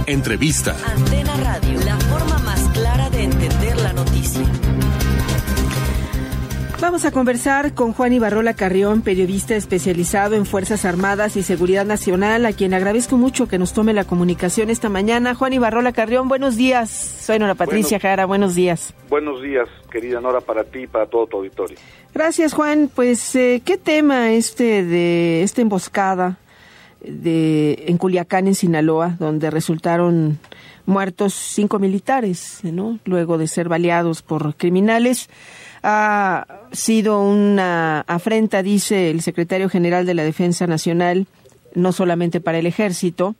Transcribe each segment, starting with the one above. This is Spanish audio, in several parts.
Entrevista. Antena Radio, la forma más clara de entender la noticia. Vamos a conversar con Juan Ibarrola Carrión, periodista especializado en Fuerzas Armadas y Seguridad Nacional, a quien agradezco mucho que nos tome la comunicación esta mañana. Juan Ibarrola Carrión, buenos días. Soy Nora Patricia Jara, buenos días. Buenos días, querida Nora, para ti y para todo tu auditorio. Gracias, Juan. Pues, ¿qué tema de esta emboscada en Culiacán, en Sinaloa, donde resultaron muertos 5 militares, ¿no?, luego de ser baleados por criminales? Ha sido una afrenta, dice el secretario general de la Defensa Nacional, no solamente para el Ejército,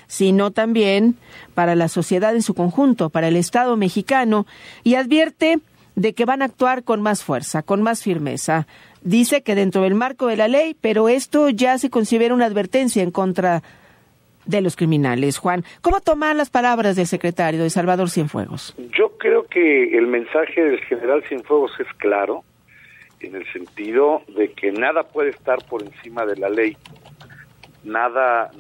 sino también para la sociedad en su conjunto, para el Estado mexicano, y advierte de que van a actuar con más fuerza, con más firmeza. Dice que dentro del marco de la ley, pero esto ya se considera una advertencia en contra de los criminales. Juan, ¿cómo tomar las palabras del secretario de Salvador Cienfuegos? Yo creo que el mensaje del general Cienfuegos es claro, en el sentido de que nada puede estar por encima de la ley, nada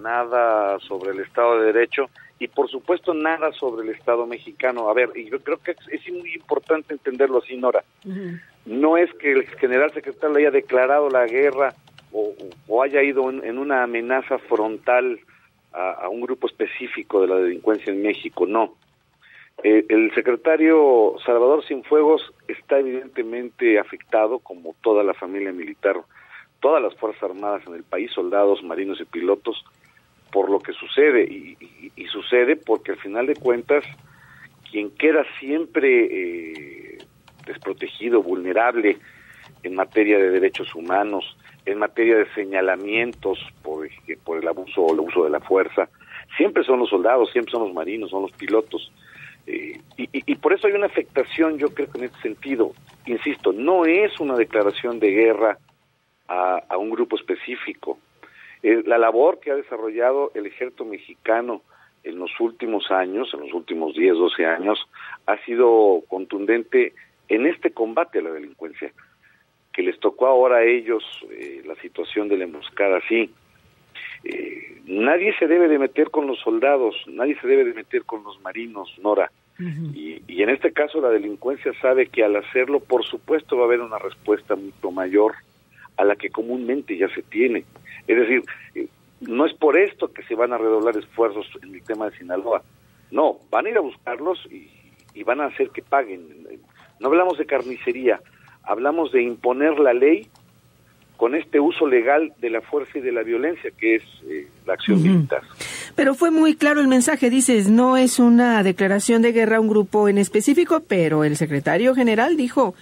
sobre el Estado de Derecho y por supuesto nada sobre el Estado mexicano. A ver, y yo creo que es muy importante entenderlo así, Nora. Uh-huh. No es que el general secretario haya declarado la guerra o haya ido en una amenaza frontal a un grupo específico de la delincuencia en México, no. El secretario Salvador Cienfuegos está evidentemente afectado, como toda la familia militar, todas las Fuerzas Armadas en el país, soldados, marinos y pilotos, por lo que sucede, y sucede porque al final de cuentas, quien queda siempre desprotegido, vulnerable en materia de derechos humanos, en materia de señalamientos por el abuso o el uso de la fuerza, siempre son los soldados, siempre son los marinos, son los pilotos, y por eso hay una afectación, yo creo que en este sentido, insisto, no es una declaración de guerra a un grupo específico. La labor que ha desarrollado el ejército mexicano en los últimos años, en los últimos 10, 12 años, ha sido contundente en este combate a la delincuencia, que les tocó ahora a ellos la situación de la emboscada, sí. Nadie se debe de meter con los soldados, nadie se debe de meter con los marinos, Nora. Uh-huh. Y en este caso la delincuencia sabe que al hacerlo, por supuesto, va a haber una respuesta mucho mayor a la que comúnmente ya se tiene. Es decir, no es por esto que se van a redoblar esfuerzos en el tema de Sinaloa. No, van a ir a buscarlos y van a hacer que paguen. No hablamos de carnicería, hablamos de imponer la ley con este uso legal de la fuerza y de la violencia, que es la acción militar. Pero fue muy claro el mensaje, dices, no es una declaración de guerra a un grupo en específico, pero el secretario general dijo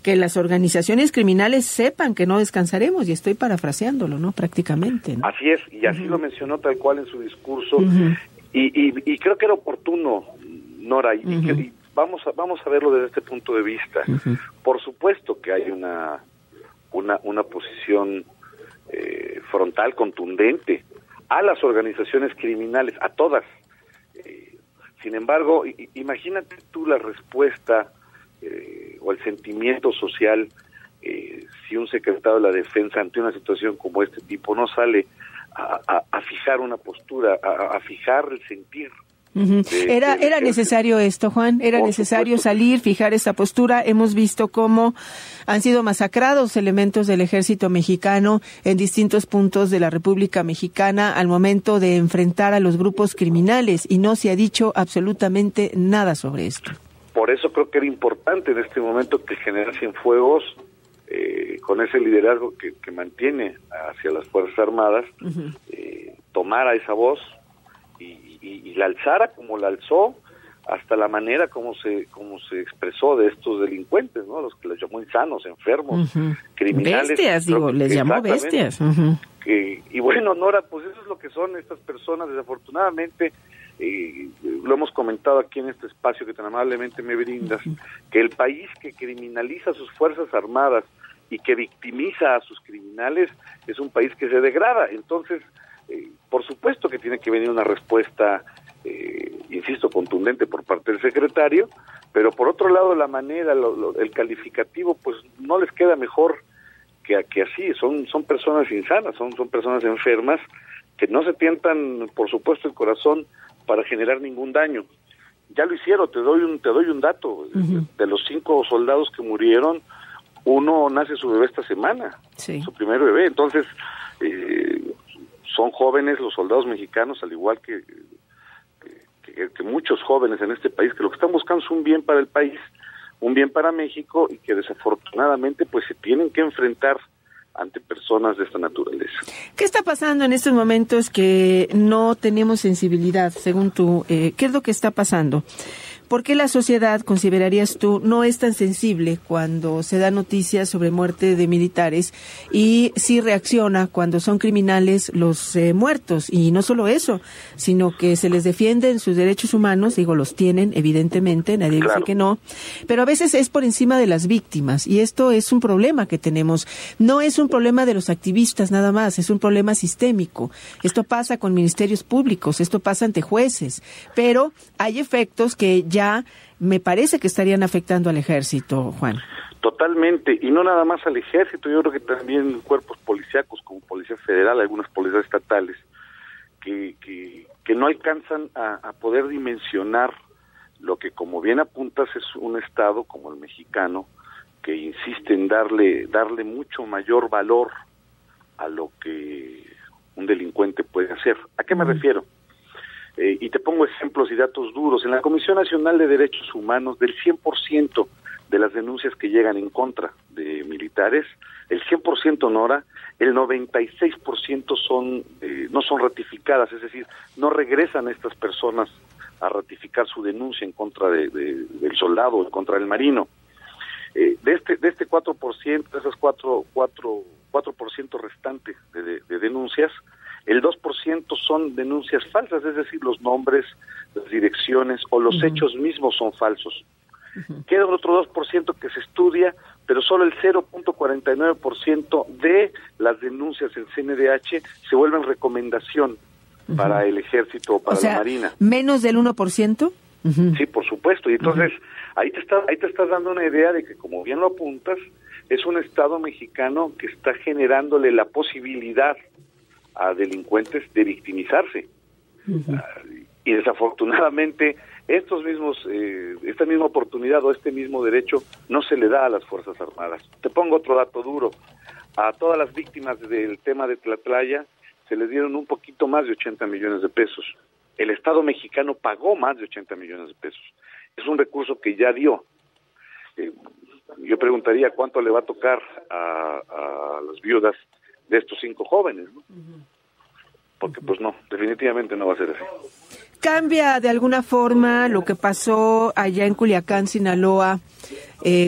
que las organizaciones criminales sepan que no descansaremos, y estoy parafraseándolo, ¿no?, prácticamente, ¿no? Así es, y así lo mencionó tal cual en su discurso, y creo que era oportuno, Nora, y vamos a verlo desde este punto de vista. Por supuesto que hay una posición frontal, contundente, a las organizaciones criminales, a todas. Sin embargo, imagínate tú la respuesta o el sentimiento social si un secretario de la Defensa ante una situación como este tipo no sale a fijar una postura, a fijar el sentir. Era necesario esto, Juan, era necesario salir, fijar esta postura. Hemos visto cómo han sido masacrados elementos del ejército mexicano en distintos puntos de la República Mexicana al momento de enfrentar a los grupos criminales, y no se ha dicho absolutamente nada sobre esto. Por eso creo que era importante en este momento que el general Cienfuegos, con ese liderazgo que mantiene hacia las Fuerzas Armadas, tomara esa voz y la alzara como la alzó, hasta la manera como se expresó de estos delincuentes, ¿no? Los que les llamó insanos, enfermos, criminales. Bestias, les llamó bestias. Y bueno, Nora, pues eso es lo que son estas personas, desafortunadamente. Lo hemos comentado aquí en este espacio que tan amablemente me brindas, que el país que criminaliza a sus Fuerzas Armadas y que victimiza a sus criminales es un país que se degrada. Entonces, por supuesto que tiene que venir una respuesta, insisto, contundente por parte del secretario, pero por otro lado la manera, el calificativo, pues no les queda mejor que así. Son personas insanas, son personas enfermas que no se tientan, por supuesto, el corazón para generar ningún daño. Ya lo hicieron, te doy un dato. De los 5 soldados que murieron, uno nace su bebé esta semana, su primer bebé. Entonces, son jóvenes los soldados mexicanos, al igual que muchos jóvenes en este país, que lo que están buscando es un bien para el país, un bien para México, y que desafortunadamente pues se tienen que enfrentar ante personas de esta naturaleza. ¿Qué está pasando en estos momentos que no tenemos sensibilidad, según tú? ¿Qué es lo que está pasando? ¿Por qué la sociedad, considerarías tú, no es tan sensible cuando se da noticias sobre muerte de militares y sí reacciona cuando son criminales los muertos? Y no solo eso, sino que se les defienden sus derechos humanos, digo, los tienen, evidentemente, nadie dice que no, pero a veces es por encima de las víctimas, y esto es un problema que tenemos. No es un problema de los activistas nada más, es un problema sistémico. Esto pasa con ministerios públicos, esto pasa ante jueces, pero hay efectos que ya me parece que estarían afectando al ejército, Juan. Totalmente, y no nada más al ejército, yo creo que también cuerpos policíacos como Policía Federal, algunas policías estatales, que no alcanzan a poder dimensionar lo que, como bien apuntas, es un Estado como el mexicano, que insiste en darle mucho mayor valor a lo que un delincuente puede hacer. ¿A qué me refiero? Y te pongo ejemplos y datos duros. En la Comisión Nacional de Derechos Humanos, del 100% de las denuncias que llegan en contra de militares, el 100%, Nora, el 96% no son ratificadas, es decir, no regresan estas personas a ratificar su denuncia en contra del soldado o en contra del marino. De este 4%, de esos 4% restantes de denuncias, el 2% son denuncias falsas, es decir, los nombres, las direcciones o los hechos mismos son falsos. Queda otro 2% que se estudia, pero solo el 0.49% de las denuncias en CNDH se vuelven recomendación para el ejército o para la marina. ¿Menos del 1%? Sí, por supuesto. Y entonces, ahí te estás dando una idea de que, como bien lo apuntas, es un Estado mexicano que está generándole la posibilidad a delincuentes de victimizarse. Y desafortunadamente esta misma oportunidad o este mismo derecho no se le da a las Fuerzas Armadas. Te pongo otro dato duro. A todas las víctimas del tema de Tlatlaya se les dieron un poquito más de 80 millones de pesos. El Estado mexicano pagó más de 80 millones de pesos. Es un recurso que ya dio. Yo preguntaría cuánto le va a tocar a las viudas de estos 5 jóvenes, ¿no? Porque pues no, definitivamente no va a ser así. ¿Cambia de alguna forma lo que pasó allá en Culiacán, Sinaloa,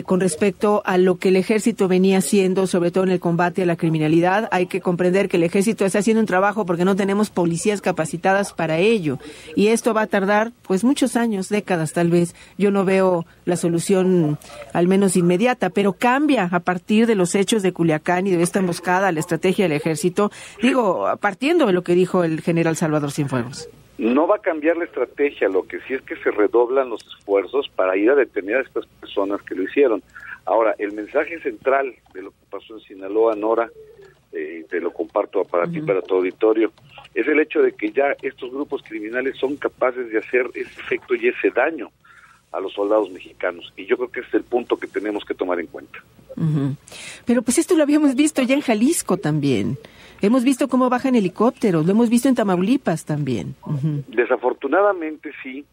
con respecto a lo que el ejército venía haciendo, sobre todo en el combate a la criminalidad? Hay que comprender que el ejército está haciendo un trabajo porque no tenemos policías capacitadas para ello. Y esto va a tardar, pues, muchos años, décadas tal vez. Yo no veo la solución, al menos inmediata, pero cambia a partir de los hechos de Culiacán y de esta emboscada, la estrategia del ejército. Digo, partiendo de lo que dijo el general Salvador Cienfuegos. No va a cambiar la estrategia, lo que sí es que se redoblan los esfuerzos para ir a detener a estas personas que lo hicieron. Ahora, el mensaje central de lo que pasó en Sinaloa, Nora, te lo comparto para ti, para tu auditorio, es el hecho de que ya estos grupos criminales son capaces de hacer ese efecto y ese daño a los soldados mexicanos. Y yo creo que ese es el punto que tenemos que tomar en cuenta. Pero pues esto lo habíamos visto ya en Jalisco también. Hemos visto cómo bajan helicópteros, lo hemos visto en Tamaulipas también. Desafortunadamente sí.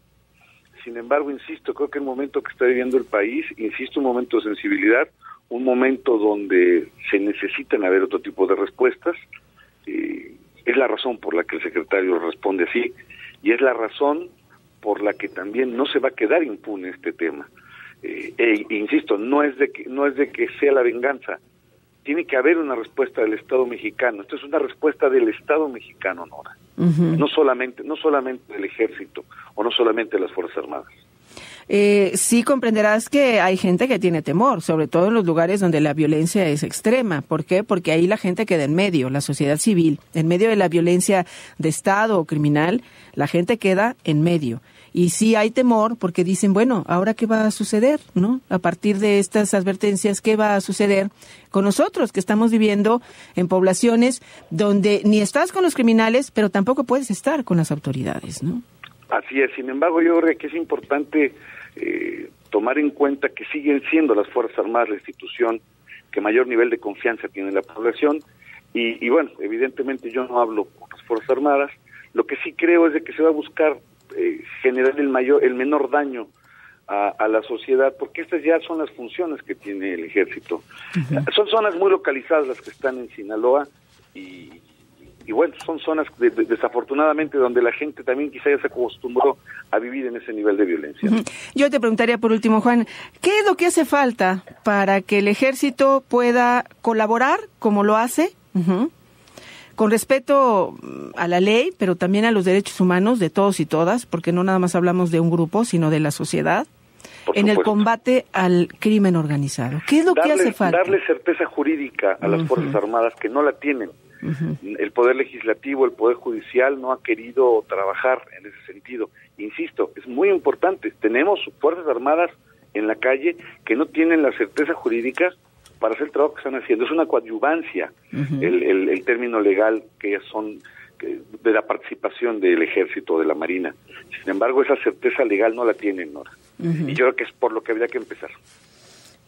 Sin embargo, insisto, creo que el momento que está viviendo el país, un momento de sensibilidad, un momento donde se necesitan haber otro tipo de respuestas, es la razón por la que el secretario responde así, y es la razón por la que también no se va a quedar impune este tema. Insisto, no es de que sea la venganza. Tiene que haber una respuesta del Estado mexicano. Esto es una respuesta del Estado mexicano, Nora. No solamente del Ejército o no solamente de las Fuerzas Armadas. Sí comprenderás que hay gente que tiene temor, sobre todo en los lugares donde la violencia es extrema. ¿Por qué? Porque ahí la gente queda en medio, la sociedad civil. En medio de la violencia de Estado o criminal, la gente queda en medio. Y sí hay temor porque dicen, bueno, ¿ahora qué va a suceder, no? A partir de estas advertencias, ¿qué va a suceder con nosotros que estamos viviendo en poblaciones donde ni estás con los criminales, pero tampoco puedes estar con las autoridades, ¿no? Así es. Sin embargo, yo creo que es importante tomar en cuenta que siguen siendo las Fuerzas Armadas la institución que mayor nivel de confianza tiene la población, y bueno, evidentemente yo no hablo por las Fuerzas Armadas. Lo que sí creo es de que se va a buscar generar el menor daño a la sociedad, porque estas ya son las funciones que tiene el ejército. Uh-huh. Son zonas muy localizadas las que están en Sinaloa, y bueno, son zonas desafortunadamente donde la gente también quizá ya se acostumbró a vivir en ese nivel de violencia. Uh-huh. Yo te preguntaría por último, Juan, ¿qué es lo que hace falta para que el ejército pueda colaborar como lo hace? Uh-huh. Con respeto a la ley, pero también a los derechos humanos de todos y todas, porque no nada más hablamos de un grupo, sino de la sociedad, en el combate al crimen organizado. ¿Qué es lo que hace falta? Darle certeza jurídica a las uh-huh. Fuerzas Armadas, que no la tienen. Uh-huh. El Poder Legislativo, el Poder Judicial no ha querido trabajar en ese sentido. Insisto, es muy importante. Tenemos Fuerzas Armadas en la calle que no tienen la certeza jurídica para hacer el trabajo que están haciendo. Es una coadyuvancia, uh-huh. el término legal que son de la participación del Ejército, de la Marina. Sin embargo, esa certeza legal no la tienen, Nora. Uh-huh. Y yo creo que es por lo que habría que empezar.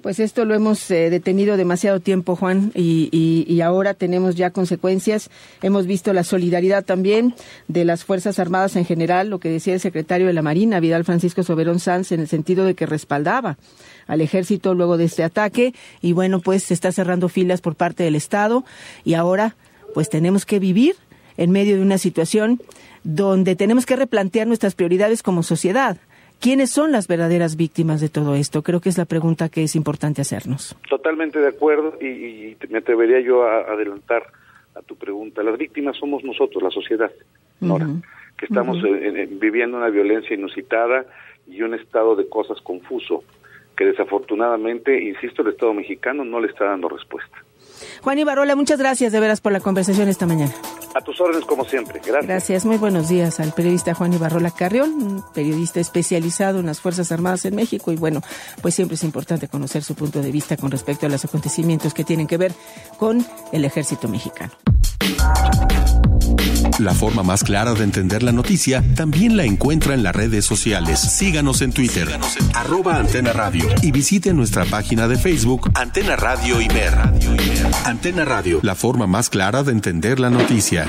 Pues esto lo hemos detenido demasiado tiempo, Juan, y ahora tenemos ya consecuencias. Hemos visto la solidaridad también de las Fuerzas Armadas en general, lo que decía el secretario de la Marina, Vidal Francisco Soberón Sanz, en el sentido de que respaldaba al ejército luego de este ataque, y bueno, pues se está cerrando filas por parte del Estado, y ahora pues tenemos que vivir en medio de una situación donde tenemos que replantear nuestras prioridades como sociedad. ¿Quiénes son las verdaderas víctimas de todo esto? Creo que es la pregunta que es importante hacernos. Totalmente de acuerdo, y me atrevería yo a adelantar a tu pregunta. Las víctimas somos nosotros, la sociedad, Nora, uh-huh. que estamos uh-huh. Viviendo una violencia inusitada y un estado de cosas confuso, que desafortunadamente, insisto, el Estado mexicano no le está dando respuesta. Juan Ibarrola, muchas gracias de veras por la conversación esta mañana. A tus órdenes, como siempre. Gracias. Gracias. Muy buenos días al periodista Juan Ibarrola Carrión, un periodista especializado en las Fuerzas Armadas en México, y bueno, pues siempre es importante conocer su punto de vista con respecto a los acontecimientos que tienen que ver con el ejército mexicano. La forma más clara de entender la noticia también la encuentra en las redes sociales. Síganos en Twitter, @Antena Radio, y visite nuestra página de Facebook, Antena Radio Imer. Antena Radio, la forma más clara de entender la noticia.